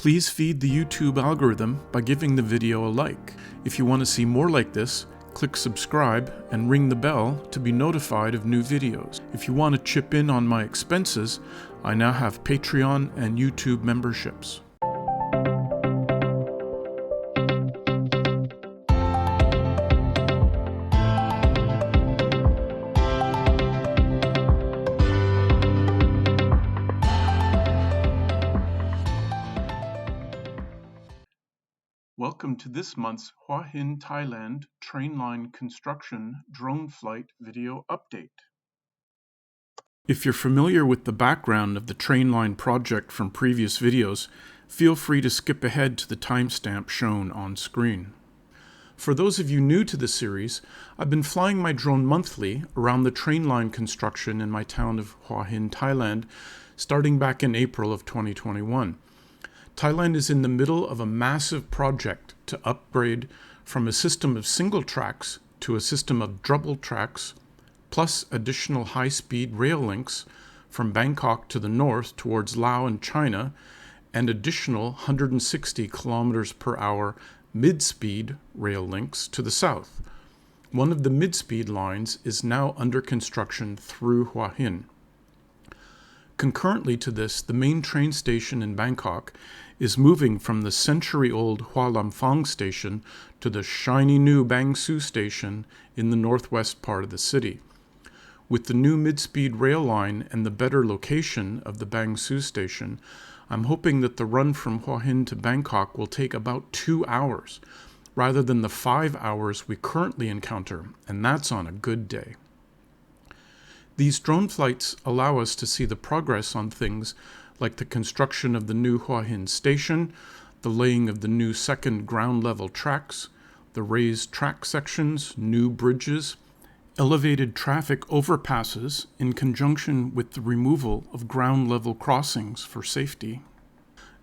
Please feed the YouTube algorithm by giving the video a like. If you want to see more like this, click subscribe and ring the bell to be notified of new videos. If you want to chip in on my expenses, I now have Patreon and YouTube memberships. Welcome to this month's Hua Hin Thailand train line construction drone flight video update. If you're familiar with the background of the train line project from previous videos, feel free to skip ahead to the timestamp shown on screen. For those of you new to the series, I've been flying my drone monthly around the train line construction in my town of Hua Hin, Thailand, starting back in April of 2021. Thailand is in the middle of a massive project to upgrade from a system of single tracks to a system of double tracks, plus additional high-speed rail links from Bangkok to the north towards Laos and China, and additional 160 kilometers per hour mid-speed rail links to the south. One of the mid-speed lines is now under construction through Hua Hin. Concurrently to this, the main train station in Bangkok is moving from the century-old Hua Lam Phang station to the shiny new Bang Su station in the northwest part of the city. With the new mid-speed rail line and the better location of the Bang Su station, I'm hoping that the run from Hua Hin to Bangkok will take about 2 hours, rather than the 5 hours we currently encounter, and that's on a good day. These drone flights allow us to see the progress on things like the construction of the new Hua Hin station, the laying of the new second ground level tracks, the raised track sections, new bridges, elevated traffic overpasses in conjunction with the removal of ground level crossings for safety,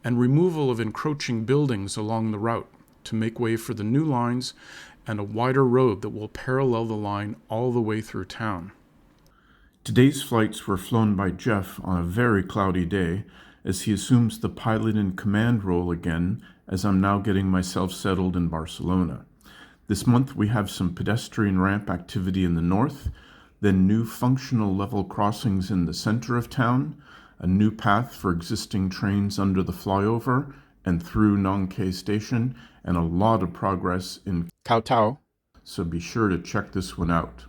and removal of encroaching buildings along the route to make way for the new lines and a wider road that will parallel the line all the way through town. Today's flights were flown by Geoff on a very cloudy day as he assumes the pilot in command role again as I'm now getting myself settled in Barcelona. This month we have some pedestrian ramp activity in the north, then new functional level crossings in the center of town, a new path for existing trains under the flyover and through Nong Kae station, and a lot of progress in Khao Takiab, so be sure to check this one out.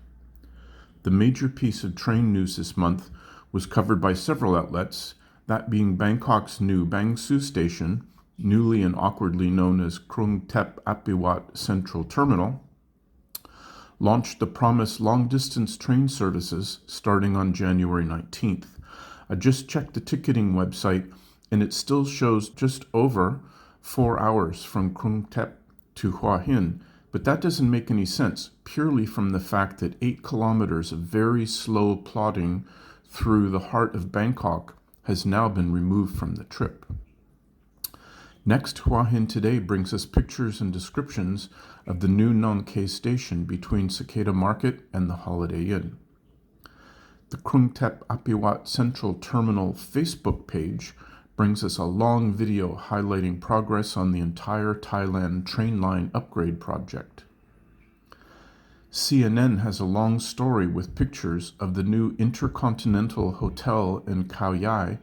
The major piece of train news this month was covered by several outlets, that being Bangkok's new Bang Su station, newly and awkwardly known as Krung Thep Apiwat Central Terminal, launched the promised long-distance train services starting on January 19th. I just checked the ticketing website and it still shows just over 4 hours from Krung Thep to Hua Hin, but that doesn't make any sense, purely from the fact that 8 kilometers of very slow plodding through the heart of Bangkok has now been removed from the trip. Next, Hua Hin Today brings us pictures and descriptions of the new Nong Kae station between Cicada Market and the Holiday Inn. The Krung Thep Apiwat Central Terminal Facebook page brings us a long video highlighting progress on the entire Thailand train line upgrade project. CNN has a long story with pictures of the new Intercontinental Hotel in Khao Yai,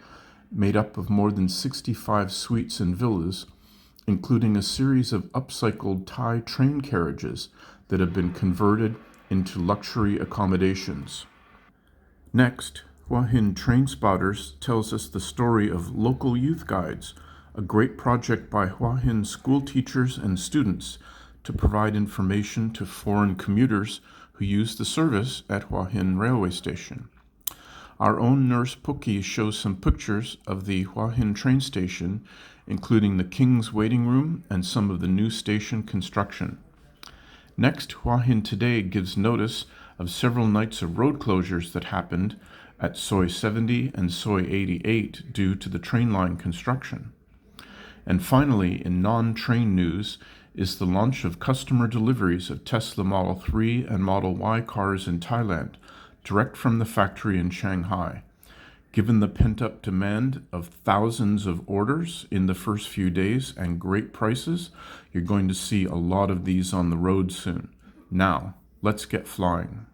made up of more than 65 suites and villas, including a series of upcycled Thai train carriages that have been converted into luxury accommodations. Next, Hua Hin Train Spotters tells us the story of Local Youth Guides, a great project by Hua Hin school teachers and students to provide information to foreign commuters who use the service at Hua Hin railway station. Our own nurse Pookie shows some pictures of the Hua Hin train station, including the King's waiting room and some of the new station construction. Next, Hua Hin Today gives notice of several nights of road closures that happened at Soi 70 and Soi 88 due to the train line construction. And finally, in non-train news, is the launch of customer deliveries of Tesla Model 3 and Model Y cars in Thailand, direct from the factory in Shanghai. Given the pent-up demand of thousands of orders in the first few days and great prices, you're going to see a lot of these on the road soon. Now, let's get flying.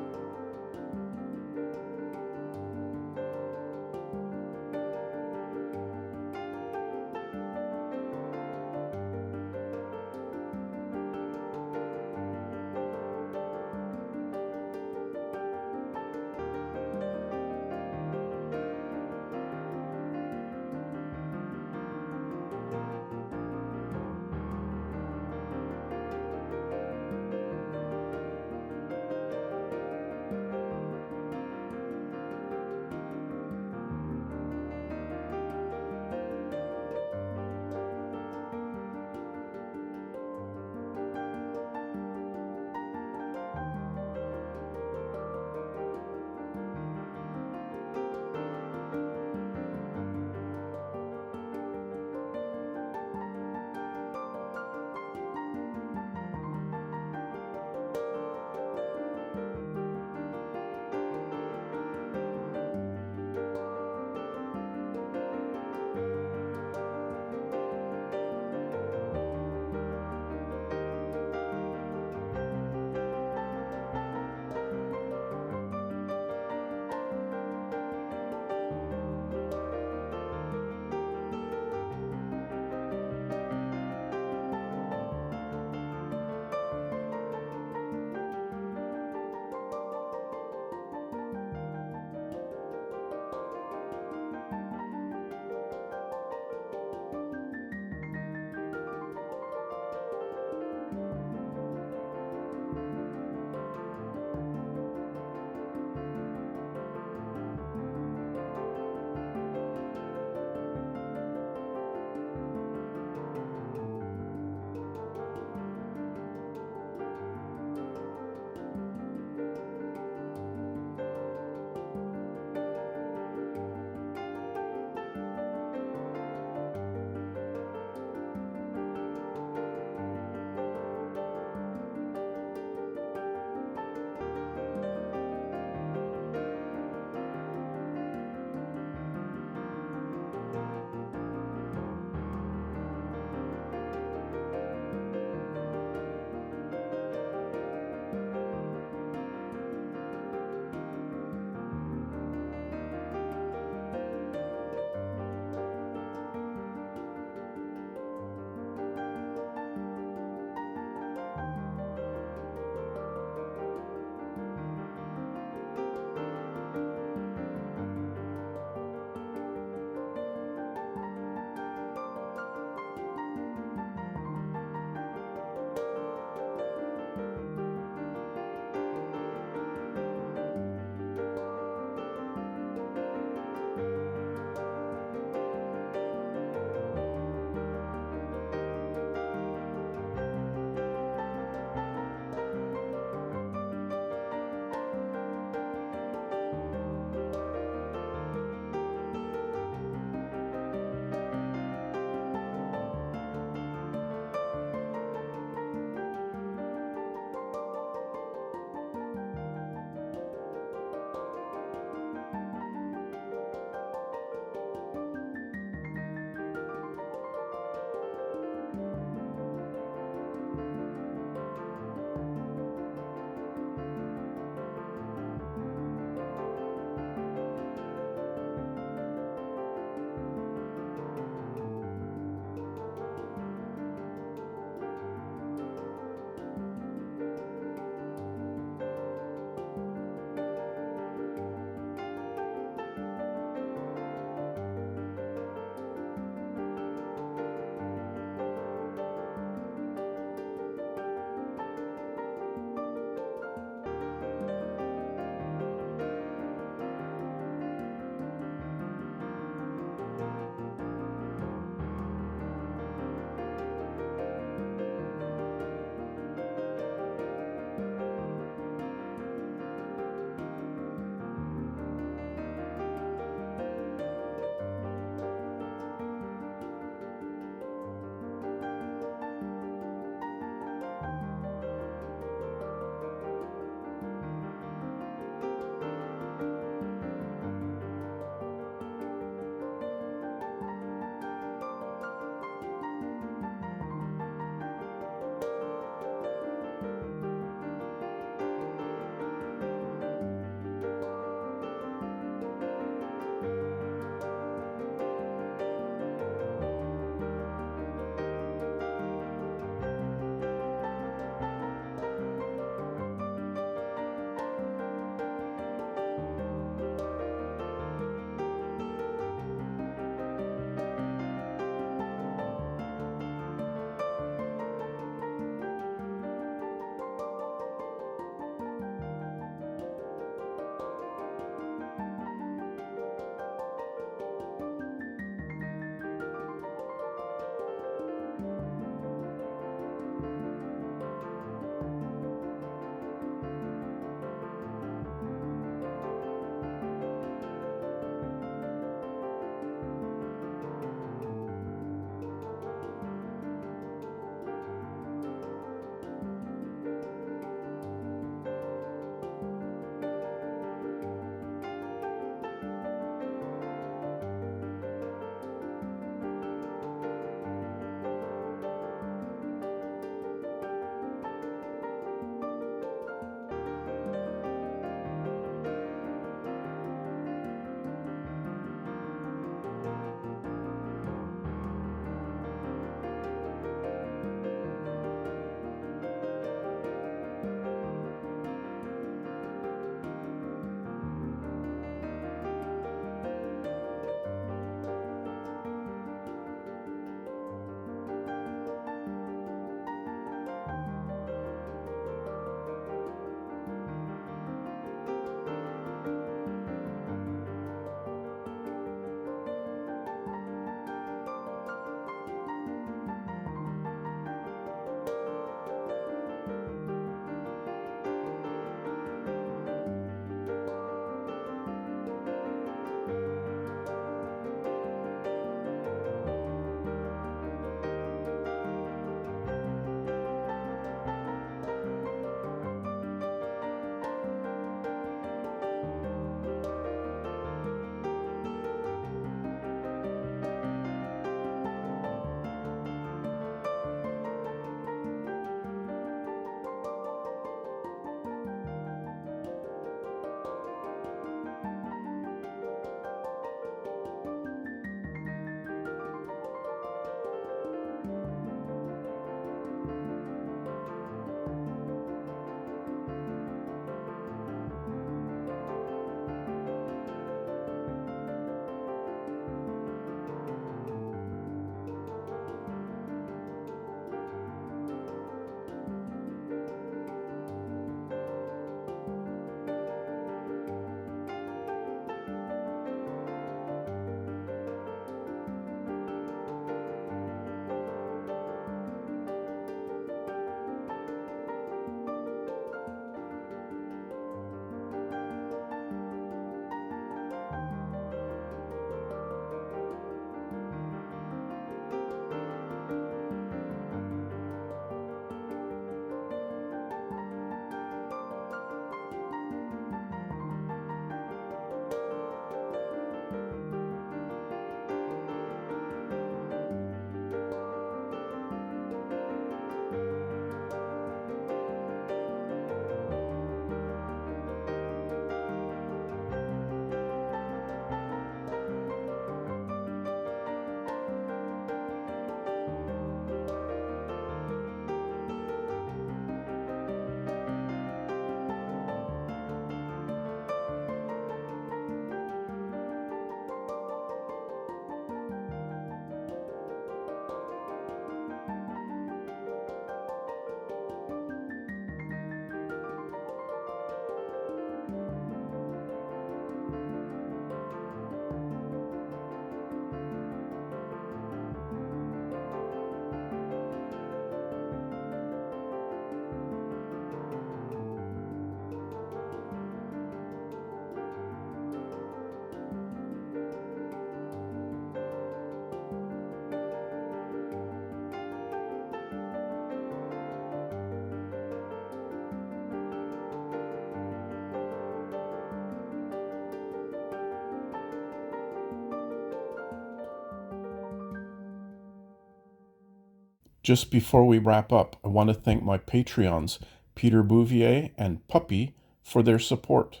Just before we wrap up, I want to thank my Patreons, Peter Bouvier and Puppy, for their support.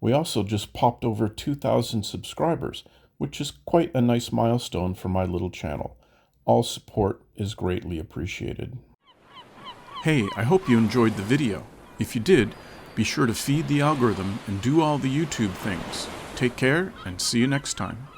We also just popped over 2,000 subscribers, which is quite a nice milestone for my little channel. All support is greatly appreciated. Hey, I hope you enjoyed the video. If you did, be sure to feed the algorithm and do all the YouTube things. Take care and see you next time.